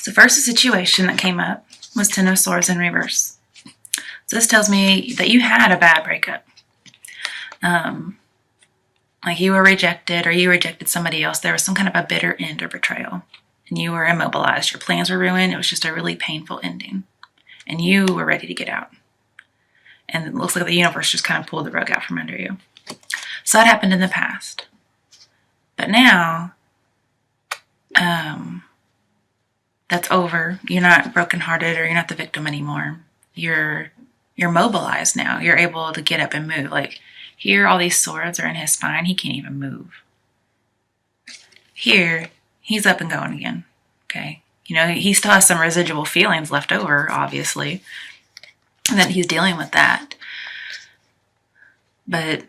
So first, the situation that came up was Ten of Swords in reverse. So this tells me that you had a bad breakup. Like you were rejected or you rejected somebody else. There was some kind of a bitter end or betrayal. And you were immobilized. Your plans were ruined. It was just a really painful ending. And you were ready to get out. And it looks like the universe just kind of pulled the rug out from under you. So that happened in the past. But now, that's over. You're not brokenhearted or you're not the victim anymore. You're mobilized now. You're able to get up and move. Like here, all these swords are in his spine. He can't even move. Here, he's up and going again. Okay. You know, he still has some residual feelings left over, obviously. And then he's dealing with that. But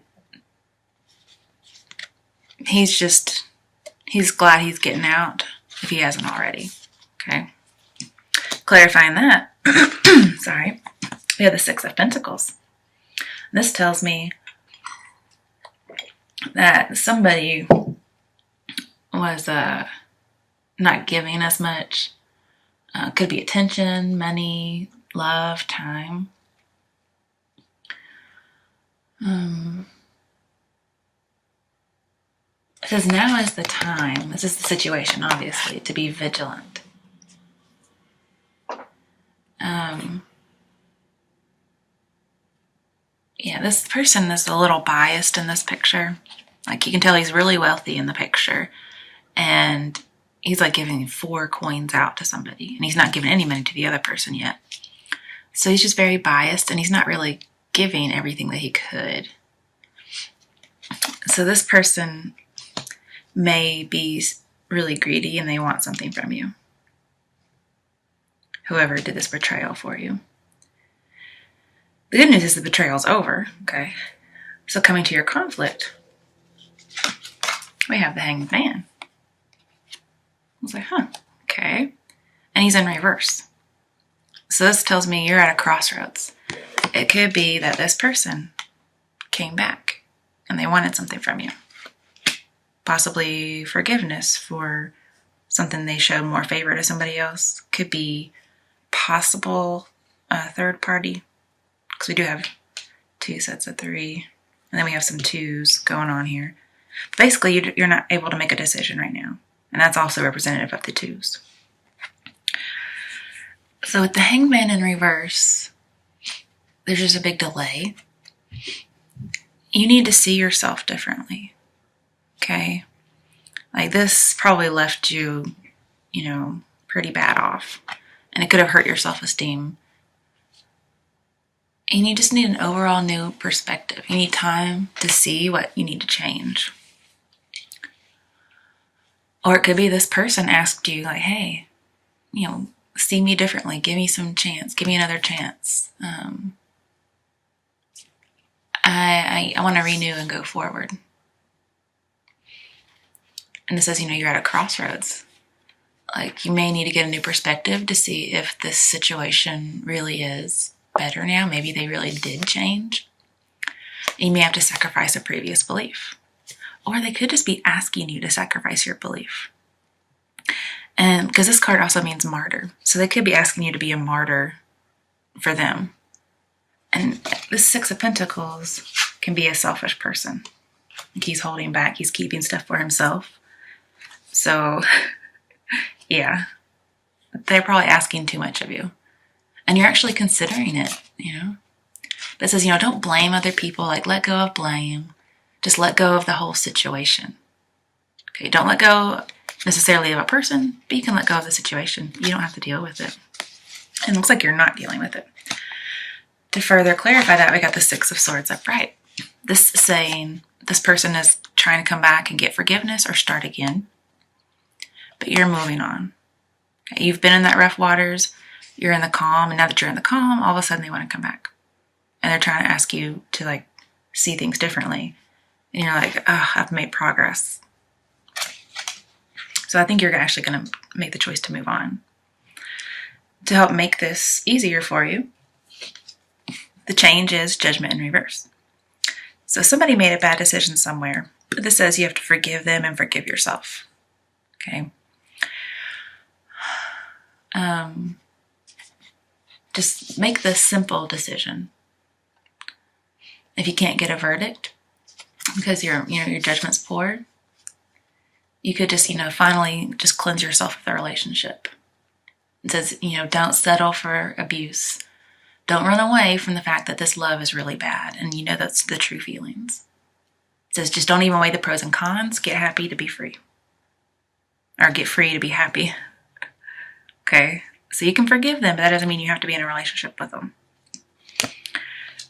he's glad he's getting out if he hasn't already. Okay. Clarifying that, sorry, we have the Six of Pentacles. This tells me that somebody was not giving as much. Could be attention, money, love, time. It says now is the time, this is the situation, obviously, to be vigilant. Yeah, this person is a little biased in this picture. Like you can tell he's really wealthy in the picture. And he's like giving 4 coins out to somebody. And he's not giving any money to the other person yet. So he's just very biased and he's not really giving everything that he could. So this person may be really greedy and they want something from you. Whoever did this betrayal for you. The good news is the betrayal's over, okay? So coming to your conflict, we have the Hanged Man. I was like, okay. And he's in reverse. So this tells me you're at a crossroads. It could be that this person came back and they wanted something from you. Possibly forgiveness for something they showed more favor to somebody else. Could be possible third party. Because we do have 2 sets of 3. And then we have some 2s going on here. But basically, you're not able to make a decision right now. And that's also representative of the 2s. So with the Hanged Man in reverse, there's just a big delay. You need to see yourself differently. Okay? Like this probably left you, pretty bad off. And it could have hurt your self-esteem. And you just need an overall new perspective. You need time to see what you need to change. Or it could be this person asked you, like, hey, see me differently. Give me some chance. Give me another chance. I want to renew and go forward. And it says, you're at a crossroads. Like, you may need to get a new perspective to see if this situation really is better now. Maybe they really did change. You may have to sacrifice a previous belief. Or they could just be asking you to sacrifice your belief. And because this card also means martyr. So they could be asking you to be a martyr for them. And this Six of Pentacles can be a selfish person. Like he's holding back. He's keeping stuff for himself. So, yeah. They're probably asking too much of you. And you're actually considering it, That says, don't blame other people. Like, let go of blame. Just let go of the whole situation. Okay, don't let go necessarily of a person, but you can let go of the situation. You don't have to deal with it. And it looks like you're not dealing with it. To further clarify that, we got the Six of Swords upright. This is saying this person is trying to come back and get forgiveness or start again. But you're moving on. Okay, you've been in that rough waters. You're in the calm. And now that you're in the calm, all of a sudden they want to come back. And they're trying to ask you to, see things differently. And you're like, I've made progress. So I think you're actually going to make the choice to move on. To help make this easier for you, the change is Judgment in reverse. So somebody made a bad decision somewhere, but this says you have to forgive them and forgive yourself. Okay? Just make the simple decision. If you can't get a verdict because your judgment's poor, you could just, finally just cleanse yourself of the relationship. It says, don't settle for abuse. Don't run away from the fact that this love is really bad, and that's the true feelings. It says, just don't even weigh the pros and cons. Get happy to be free. Or get free to be happy. Okay? So you can forgive them, but that doesn't mean you have to be in a relationship with them.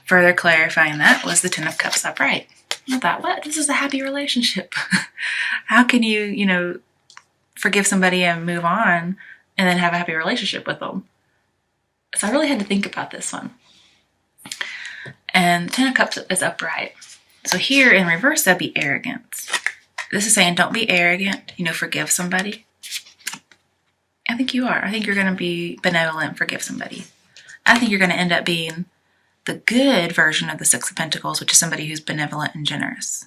Further clarifying that was the Ten of Cups upright. I thought, what? This is a happy relationship. How can you, forgive somebody and move on and then have a happy relationship with them? So I really had to think about this one. And the Ten of Cups is upright. So here in reverse, that'd be arrogance. This is saying don't be arrogant, forgive somebody. I think you are. I think you're going to be benevolent and forgive somebody. I think you're going to end up being the good version of the Six of Pentacles, which is somebody who's benevolent and generous.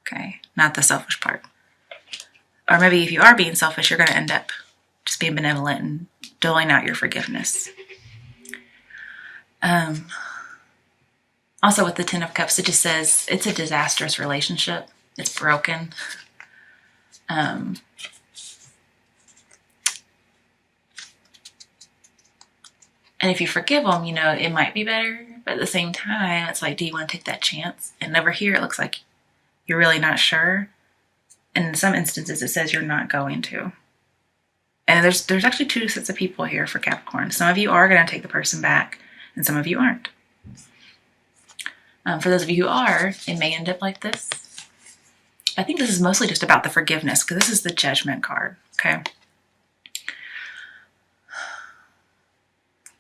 Okay, not the selfish part. Or maybe if you are being selfish, you're going to end up just being benevolent and doling out your forgiveness. Also with the Ten of Cups, it just says it's a disastrous relationship. It's broken. And if you forgive them, it might be better. But at the same time, it's like, do you want to take that chance? And over here, it looks like you're really not sure. And in some instances, it says you're not going to. And there's actually two sets of people here for Capricorn. Some of you are going to take the person back, and some of you aren't. For those of you who are, it may end up like this. I think this is mostly just about the forgiveness, because this is the Judgment card, okay?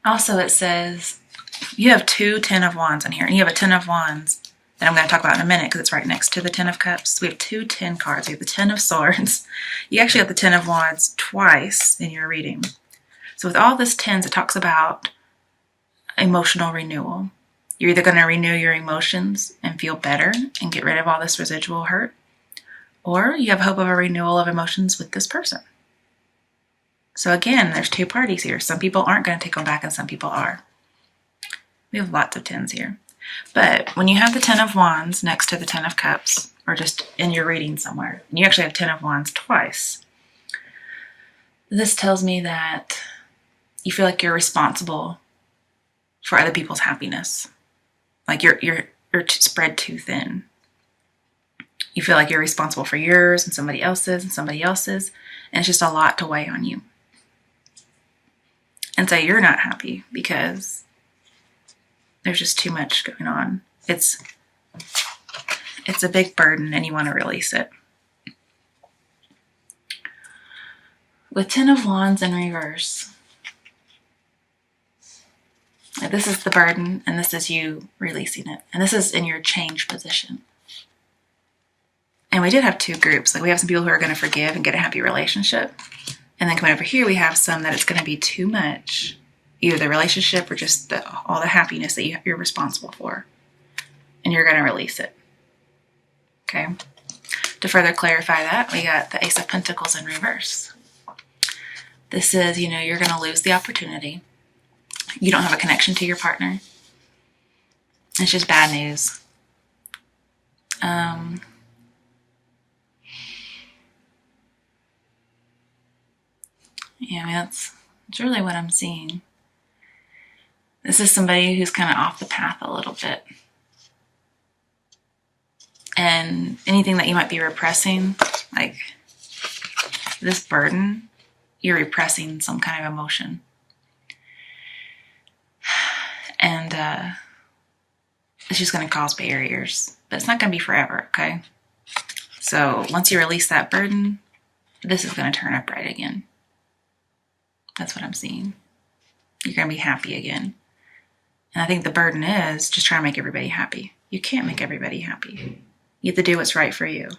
Also, it says you have two Ten of Wands in here, and you have a Ten of Wands that I'm going to talk about in a minute because it's right next to the Ten of Cups. We have two 10 cards. We have the 10 of Swords. You actually have the 10 of Wands twice in your reading. So with all this tens, it talks about emotional renewal. You're either going to renew your emotions and feel better and get rid of all this residual hurt, or you have hope of a renewal of emotions with this person. So again, there's two parties here. Some people aren't going to take them back and some people are. We have lots of tens here. But when you have the 10 of Wands next to the 10 of Cups, or just in your reading somewhere, and you actually have 10 of Wands twice, this tells me that you feel like you're responsible for other people's happiness. Like you're spread too thin. You feel like you're responsible for yours and somebody else's, and it's just a lot to weigh on you. And so you're not happy because there's just too much going on. It's a big burden and you want to release it. With 10 of Wands in reverse, this is the burden and this is you releasing it. And this is in your change position. And we did have two groups. Like we have some people who are going to forgive and get a happy relationship. And then coming over here, we have some that it's going to be too much. Either the relationship or just all the happiness that you're responsible for. And you're going to release it. Okay. To further clarify that, we got the Ace of Pentacles in reverse. This is, you're going to lose the opportunity. You don't have a connection to your partner. It's just bad news. Yeah, it's really what I'm seeing. This is somebody who's kind of off the path a little bit. And anything that you might be repressing, like this burden, you're repressing some kind of emotion. And it's just going to cause barriers. But it's not going to be forever, okay? So once you release that burden, this is going to turn upright again. That's what I'm seeing. You're going to be happy again. And I think the burden is just trying to make everybody happy. You can't make everybody happy. You have to do what's right for you.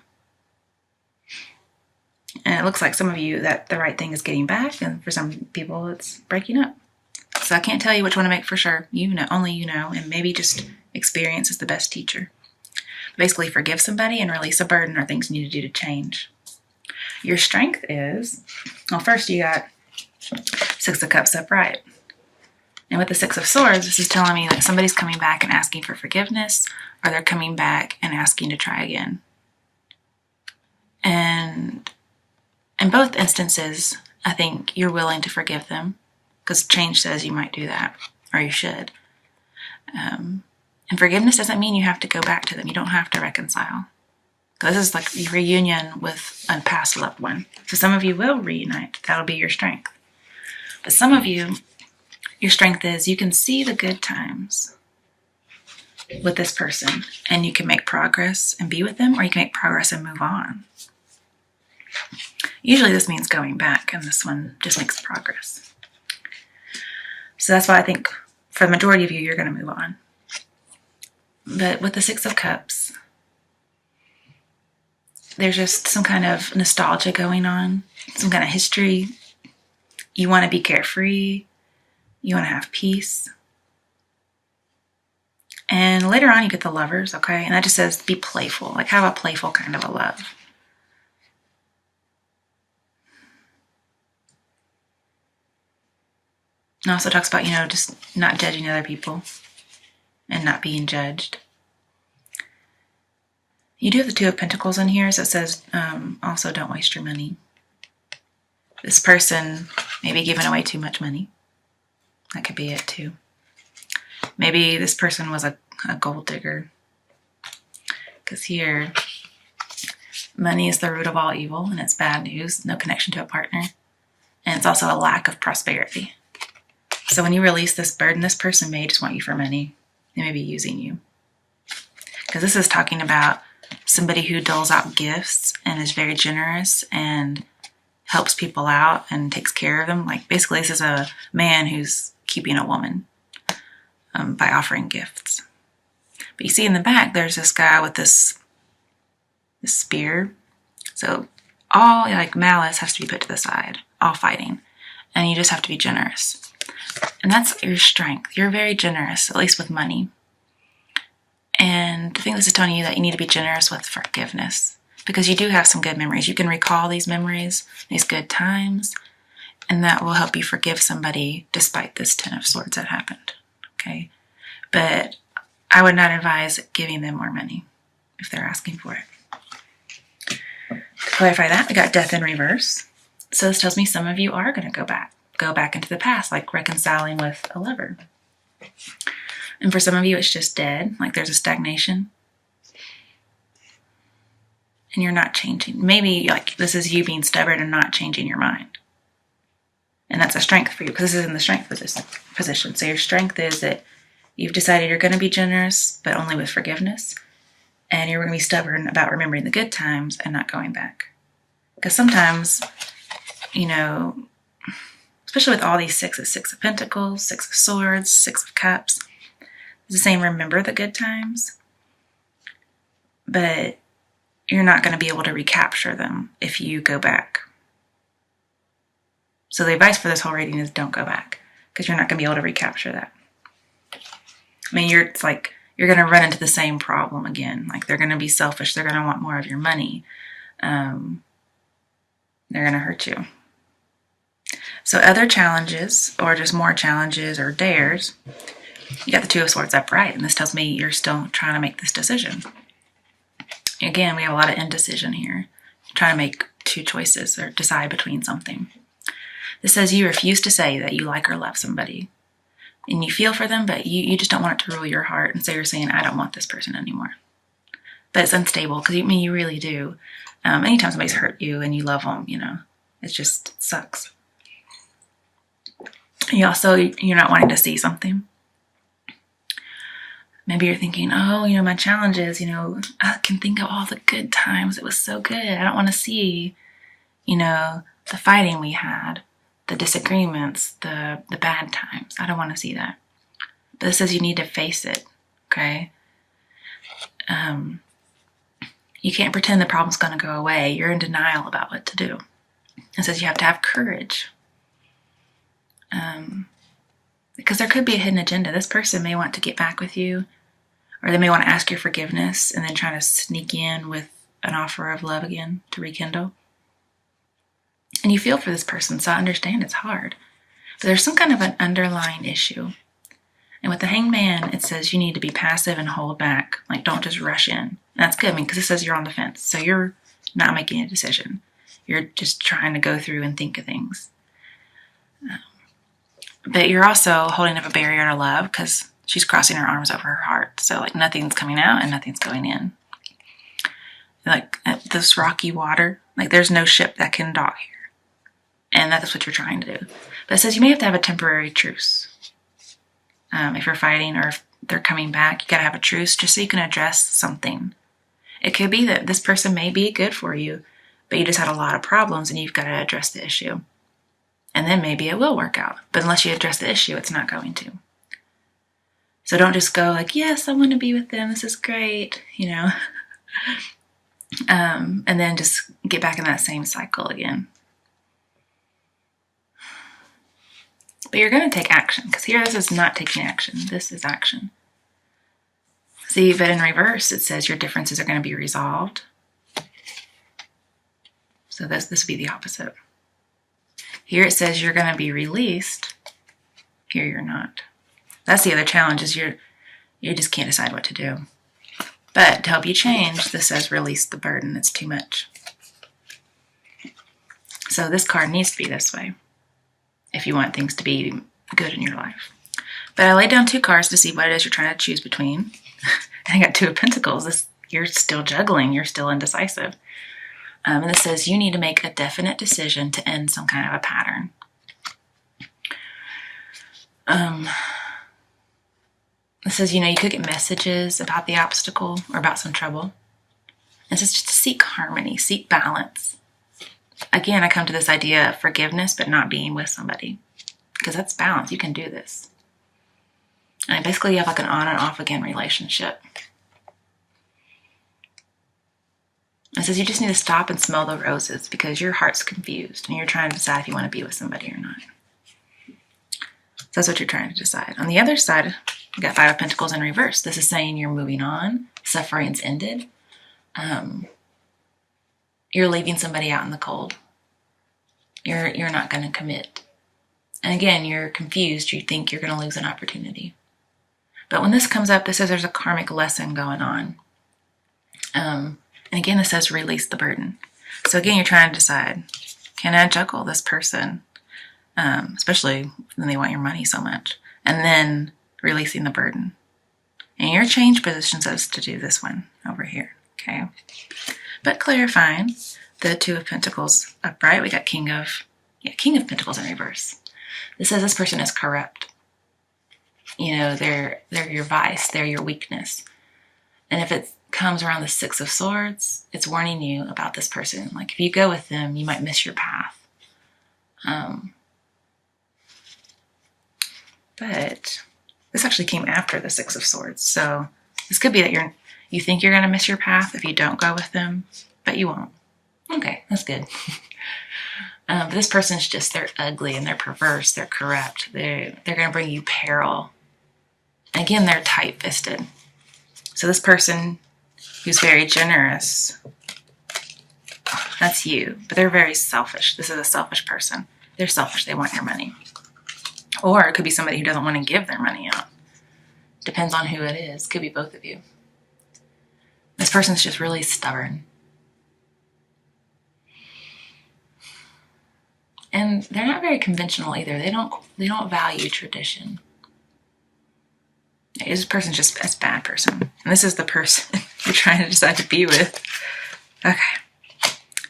And it looks like some of you that the right thing is getting back, and for some people it's breaking up. So I can't tell you which one to make for sure. Only you know, and maybe just experience is the best teacher. Basically, forgive somebody and release a burden or things you need to do to change. Your strength is, well, first you got Six of Cups upright. And with the Six of Swords, this is telling me that somebody's coming back and asking for forgiveness, or they're coming back and asking to try again. And in both instances, I think you're willing to forgive them, because change says you might do that, or you should. And forgiveness doesn't mean you have to go back to them. You don't have to reconcile. This is like a reunion with a past loved one. So some of you will reunite. That'll be your strength. But some of you, your strength is you can see the good times with this person, and you can make progress and be with them, or you can make progress and move on. Usually this means going back, and this one just makes progress. So that's why I think for the majority of you, you're going to move on. But with the Six of Cups, there's just some kind of nostalgia going on, some kind of history. You want to be carefree. You want to have peace. And later on, you get the Lovers, okay? And that just says be playful, like have a playful kind of a love. It also talks about, just not judging other people and not being judged. You do have the Two of Pentacles in here, so it says also don't waste your money. This person may be giving away too much money. That could be it too. Maybe this person was a gold digger. Because here, money is the root of all evil, and it's bad news, no connection to a partner. And it's also a lack of prosperity. So when you release this burden, this person may just want you for money. They may be using you. Because this is talking about somebody who doles out gifts and is very generous and helps people out and takes care of them. Like basically this is a man who's keeping a woman by offering gifts. But you see in the back, there's this guy with this spear. So all like malice has to be put to the side, all fighting. And you just have to be generous. And that's your strength. You're very generous, at least with money. And I think this is telling you that you need to be generous with forgiveness, because you do have some good memories. You can recall these memories, these good times, and that will help you forgive somebody despite this Ten of Swords that happened. Okay? But I would not advise giving them more money if they're asking for it. To clarify that, we got Death in reverse. So this tells me some of you are going to go back into the past, like reconciling with a lover. And for some of you, it's just dead, like there's a stagnation. And you're not changing. Maybe like this is you being stubborn and not changing your mind. And that's a strength for you, because this is in the strength position. So your strength is that you've decided you're going to be generous, but only with forgiveness. And you're going to be stubborn about remembering the good times and not going back. Because sometimes, especially with all these sixes, Six of Pentacles, Six of Swords, Six of Cups, it's the same, remember the good times, but you're not going to be able to recapture them if you go back. So the advice for this whole reading is don't go back, because you're not going to be able to recapture that. I mean, you're going to run into the same problem again. Like they're going to be selfish. They're going to want more of your money. They're going to hurt you. So other challenges, or just more challenges or dares, you got the Two of Swords upright, and this tells me you're still trying to make this decision. Again, we have a lot of indecision here. Trying to make two choices or decide between something. This says you refuse to say that you like or love somebody. And you feel for them, but you just don't want it to rule your heart. And so you're saying, I don't want this person anymore. But it's unstable, because you really do. Anytime somebody's hurt you and you love them, it just sucks. You're not wanting to see something. Maybe you're thinking, my challenge is, I can think of all the good times. It was so good. I don't want to see, the fighting we had, the disagreements, the bad times. I don't want to see that. But it says you need to face it, okay? You can't pretend the problem's going to go away. You're in denial about what to do. It says you have to have courage. Because there could be a hidden agenda. This person may want to get back with you, or they may want to ask your forgiveness and then try to sneak in with an offer of love again to rekindle. And you feel for this person, so I understand it's hard. But there's some kind of an underlying issue. And with the Hangman, it says you need to be passive and hold back. Like, don't just rush in. And that's good, because it says you're on the fence. So you're not making a decision. You're just trying to go through and think of things. But you're also holding up a barrier to love, because she's crossing her arms over her heart. So, like, nothing's coming out and nothing's going in. Like, this rocky water, like, there's no ship that can dock here. And that's what you're trying to do. But it says you may have to have a temporary truce. If you're fighting or if they're coming back, you got to have a truce just so you can address something. It could be that this person may be good for you, but you just had a lot of problems and you've got to address the issue. And then maybe it will work out. But unless you address the issue, it's not going to. So don't just go like, yes, I want to be with them. This is great, and then just get back in that same cycle again. But you're going to take action, because here this is not taking action. This is action. See, but in reverse, it says your differences are going to be resolved. So this would be the opposite. Here it says you're going to be released. Here you're not. That's the other challenge, is you just can't decide what to do. But to help you change, this says release the burden. It's too much. So this card needs to be this way if you want things to be good in your life. But I laid down 2 cards to see what it is you're trying to choose between. And I got 2 of Pentacles. You're still juggling. You're still indecisive. And it says you need to make a definite decision to end some kind of a pattern. It says, you could get messages about the obstacle or about some trouble. It says just to seek harmony, seek balance. Again, I come to this idea of forgiveness, but not being with somebody. Because that's balance. You can do this. And basically you have like an on and off again relationship. It says you just need to stop and smell the roses, because your heart's confused and you're trying to decide if you want to be with somebody or not. So that's what you're trying to decide. On the other side, you got 5 of Pentacles in reverse. This is saying you're moving on. Suffering's ended. You're leaving somebody out in the cold. You're not going to commit. And again, you're confused. You think you're going to lose an opportunity. But when this comes up, this says there's a karmic lesson going on. And again, this says release the burden. So again, you're trying to decide, can I juggle this person? Especially when they want your money so much. And then releasing the burden. And your change position says to do this one over here. Okay. But clarifying the 2 of Pentacles upright, we got King of Pentacles in reverse. This says this person is corrupt. They're your vice, they're your weakness. And if it comes around the 6 of Swords, it's warning you about this person. Like, if you go with them, you might miss your path. But this actually came after the 6 of Swords. So this could be that you think you're going to miss your path if you don't go with them, but you won't. Okay, that's good. But this person's they're ugly and they're perverse. They're corrupt. They're going to bring you peril. And again, they're tight-fisted. So this person who's very generous, that's you. But they're very selfish. This is a selfish person. They're selfish. They want your money. Or it could be somebody who doesn't want to give their money out. Depends on who it is. Could be both of you. This person's just really stubborn. And they're not very conventional either. They don't value tradition. This person's just a bad person. And this is the person you're trying to decide to be with. Okay.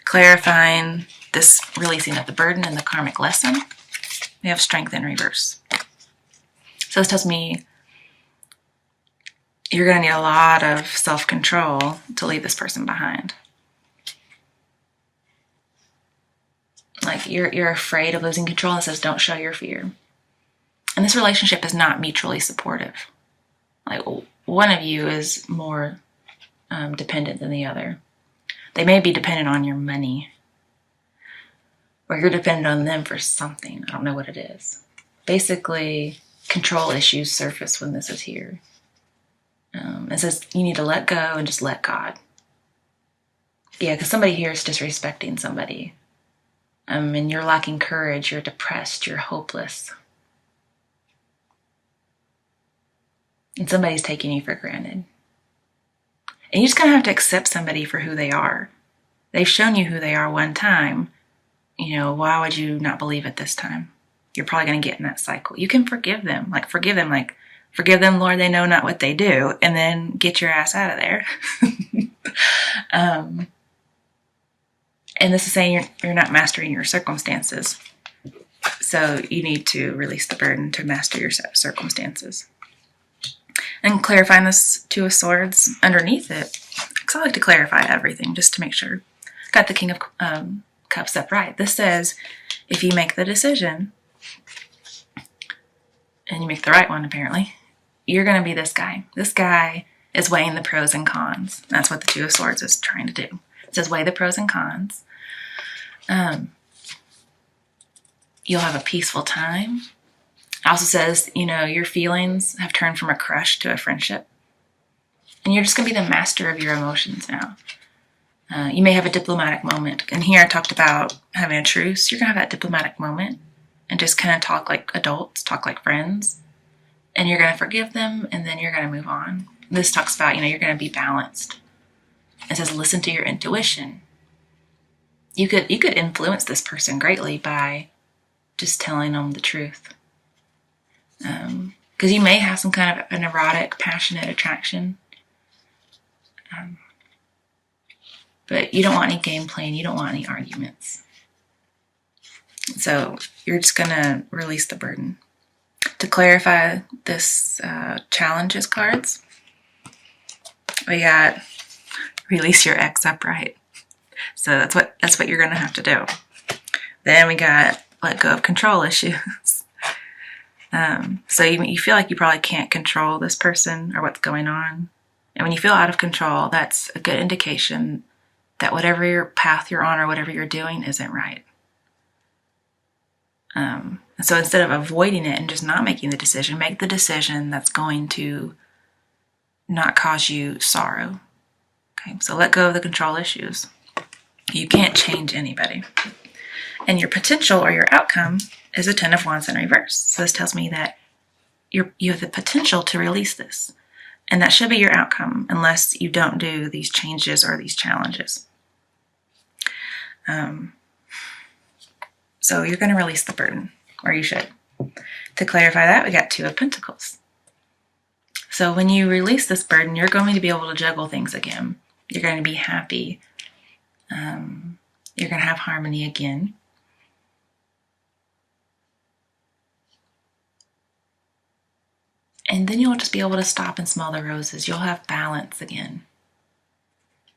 Clarifying this releasing of the burden and the karmic lesson. We have Strength in reverse. So this tells me you're going to need a lot of self-control to leave this person behind. Like, you're afraid of losing control. It says don't show your fear. And this relationship is not mutually supportive. Like, one of you is more dependent than the other. They may be dependent on your money, or you're dependent on them for something. I don't know what it is. Basically, control issues surface when this is here. It says you need to let go and just let God. Yeah, because somebody here is disrespecting somebody. And you're lacking courage, you're depressed, you're hopeless. And somebody's taking you for granted. And you just kind of have to accept somebody for who they are. They've shown you who they are one time. Why would you not believe it this time? You're probably going to get in that cycle. You can forgive them, forgive them, Lord, they know not what they do, and then get your ass out of there. And this is saying you're not mastering your circumstances. So you need to release the burden to master your circumstances. And clarifying this Two of Swords underneath it, because I like to clarify everything just to make sure. Got the King of Cups upright. This says if you make the decision, and you make the right one apparently, you're going to be this guy. This guy is weighing the pros and cons. That's what the Two of Swords is trying to do. It says weigh the pros and cons. You'll have a peaceful time. It also says, your feelings have turned from a crush to a friendship. And you're just going to be the master of your emotions now. You may have a diplomatic moment. And here I talked about having a truce. You're going to have that diplomatic moment and just kind of talk like adults, talk like friends. And you're going to forgive them, and then you're going to move on. This talks about, you're going to be balanced. It says listen to your intuition. You could influence this person greatly by just telling them the truth. Because you may have some kind of an erotic, passionate attraction. But you don't want any game playing. You don't want any arguments. So you're just going to release the burden. To clarify this challenges cards, we got release your ex upright. So that's what you're going to have to do. Then we got let go of control issues. So you feel like you probably can't control this person or what's going on. And when you feel out of control, that's a good indication that whatever your path you're on or whatever you're doing isn't right. So instead of avoiding it and just not making the decision, make the decision that's going to not cause you sorrow. Okay, so let go of the control issues. You can't change anybody. And your potential or your outcome is a 10 of Wands in reverse. So this tells me that you have the potential to release this. And that should be your outcome unless you don't do these changes or these challenges. So you're going to release the burden, or you should. To clarify that, we got Two of Pentacles. So when you release this burden, you're going to be able to juggle things again. You're going to be happy. You're going to have harmony again. And then you'll just be able to stop and smell the roses. You'll have balance again.